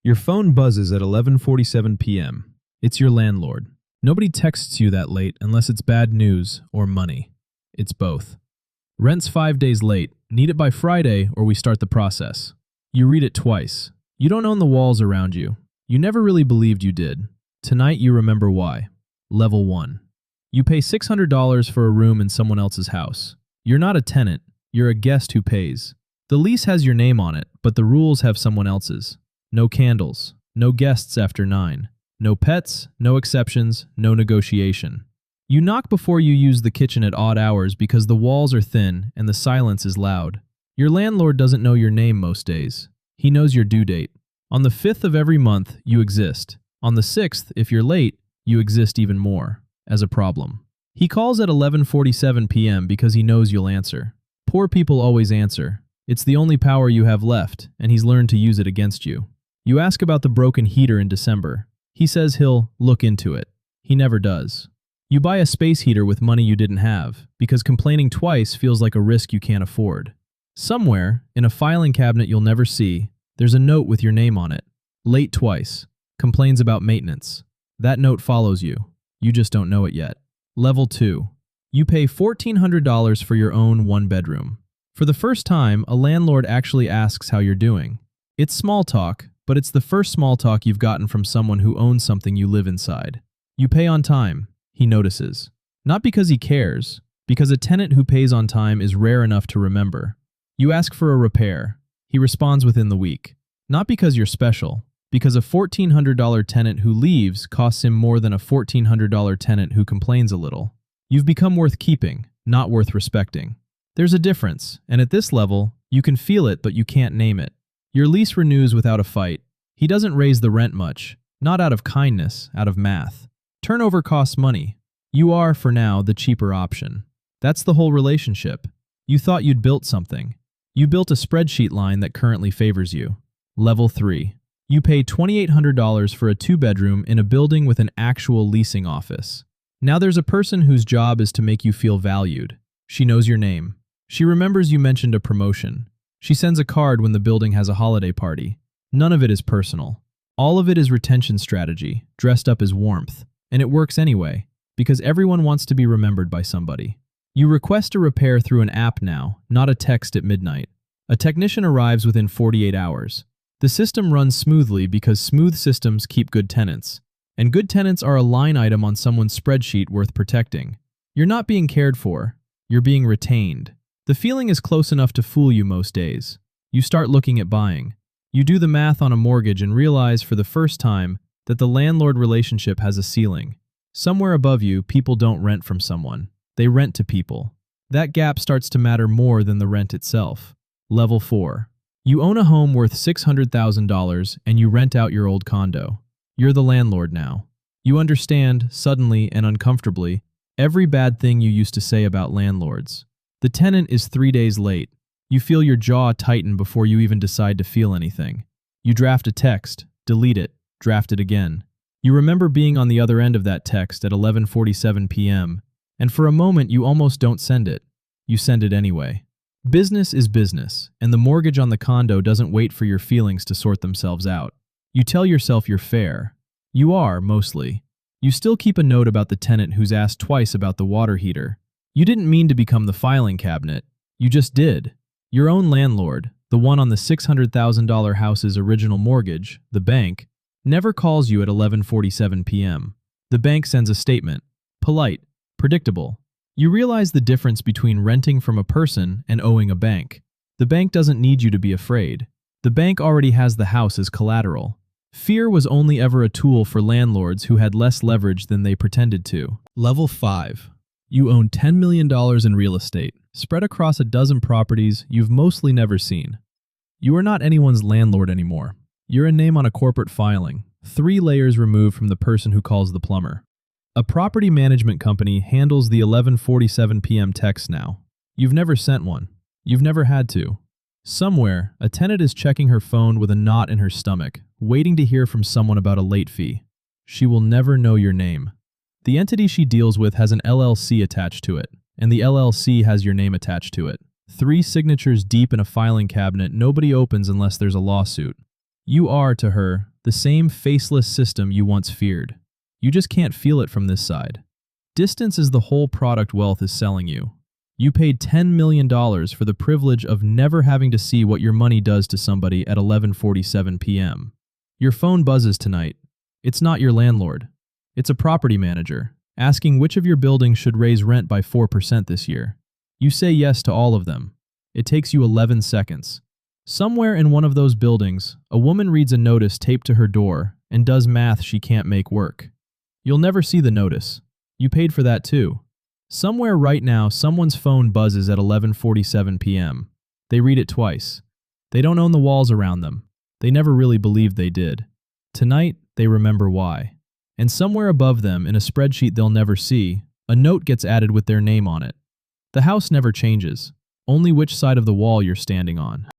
Your phone buzzes at 11:47 p.m. It's your landlord. Nobody texts you that late unless it's bad news or money. It's both. Rent's 5 days late. Need it by Friday or we start the process. You read it twice. You don't own the walls around you. You never really believed you did. Tonight you remember why. Level 1. You pay $600 for a room in someone else's house. You're not a tenant. You're a guest who pays. The lease has your name on it, but the rules have someone else's. No candles. No guests after 9. No pets, no exceptions, no negotiation. You knock before you use the kitchen at odd hours because the walls are thin and the silence is loud. Your landlord doesn't know your name most days. He knows your due date. On the 5th of every month, you exist. On the 6th, if you're late, you exist even more, as a problem. He calls at 11:47 p.m. because he knows you'll answer. Poor people always answer. It's the only power you have left, and he's learned to use it against you. You ask about the broken heater in December. He says he'll look into it. He never does. You buy a space heater with money you didn't have, because complaining twice feels like a risk you can't afford. Somewhere, in a filing cabinet you'll never see, there's a note with your name on it. Late twice. Complains about maintenance. That note follows you. You just don't know it yet. Level 2. You pay $1,400 for your own one-bedroom. For the first time, a landlord actually asks how you're doing. It's small talk, but it's the first small talk you've gotten from someone who owns something you live inside. You pay on time. He notices. Not because he cares, because a tenant who pays on time is rare enough to remember. You ask for a repair. He responds within the week. Not because you're special, because a $1,400 tenant who leaves costs him more than a $1,400 tenant who complains a little. You've become worth keeping, not worth respecting. There's a difference, and at this level, you can feel it but you can't name it. Your lease renews without a fight. He doesn't raise the rent much, not out of kindness, out of math. Turnover costs money. You are, for now, the cheaper option. That's the whole relationship. You thought you'd built something. You built a spreadsheet line that currently favors you. Level 3. You pay $2,800 for a 2-bedroom in a building with an actual leasing office. Now there's a person whose job is to make you feel valued. She knows your name. She remembers you mentioned a promotion. She sends a card when the building has a holiday party. None of it is personal. All of it is retention strategy, dressed up as warmth. And it works anyway, because everyone wants to be remembered by somebody. You request a repair through an app now, not a text at midnight. A technician arrives within 48 hours. The system runs smoothly because smooth systems keep good tenants. And good tenants are a line item on someone's spreadsheet worth protecting. You're not being cared for. You're being retained. The feeling is close enough to fool you most days. You start looking at buying. You do the math on a mortgage and realize for the first time that the landlord relationship has a ceiling. Somewhere above you, people don't rent from someone. They rent to people. That gap starts to matter more than the rent itself. Level 4. You own a home worth $600,000 and you rent out your old condo. You're the landlord now. You understand, suddenly and uncomfortably, every bad thing you used to say about landlords. The tenant is 3 days late. You feel your jaw tighten before you even decide to feel anything. You draft a text, delete it, draft it again. You remember being on the other end of that text at 11:47 p.m., and for a moment you almost don't send it. You send it anyway. Business is business, and the mortgage on the condo doesn't wait for your feelings to sort themselves out. You tell yourself you're fair. You are, mostly. You still keep a note about the tenant who's asked twice about the water heater. You didn't mean to become the filing cabinet. You just did. Your own landlord, the one on the $600,000 house's original mortgage, the bank, never calls you at 11:47 p.m. The bank sends a statement. Polite. Predictable. You realize the difference between renting from a person and owing a bank. The bank doesn't need you to be afraid. The bank already has the house as collateral. Fear was only ever a tool for landlords who had less leverage than they pretended to. Level 5. You own $10 million in real estate, spread across a dozen properties you've mostly never seen. You are not anyone's landlord anymore. You're a name on a corporate filing, 3 layers removed from the person who calls the plumber. A property management company handles the 11:47 p.m. text now. You've never sent one. You've never had to. Somewhere, a tenant is checking her phone with a knot in her stomach, waiting to hear from someone about a late fee. She will never know your name. The entity she deals with has an LLC attached to it, and the LLC has your name attached to it. 3 signatures deep in a filing cabinet nobody opens unless there's a lawsuit. You are, to her, The same faceless system you once feared. You just can't feel it from this side. Distance is the whole product wealth is selling you. You paid $10 million for the privilege of never having to see what your money does to somebody at 11:47 p.m. Your phone buzzes tonight. It's not your landlord. It's a property manager, asking which of your buildings should raise rent by 4% this year. You say yes to all of them. It takes you 11 seconds. Somewhere in one of those buildings, a woman reads a notice taped to her door and does math she can't make work. You'll never see the notice. You paid for that too. Somewhere right now, someone's phone buzzes at 11:47 p.m. They read it twice. They don't own the walls around them. They never really believed they did. Tonight, they remember why. And somewhere above them, in a spreadsheet they'll never see, a note gets added with their name on it. The house never changes, only which side of the wall you're standing on.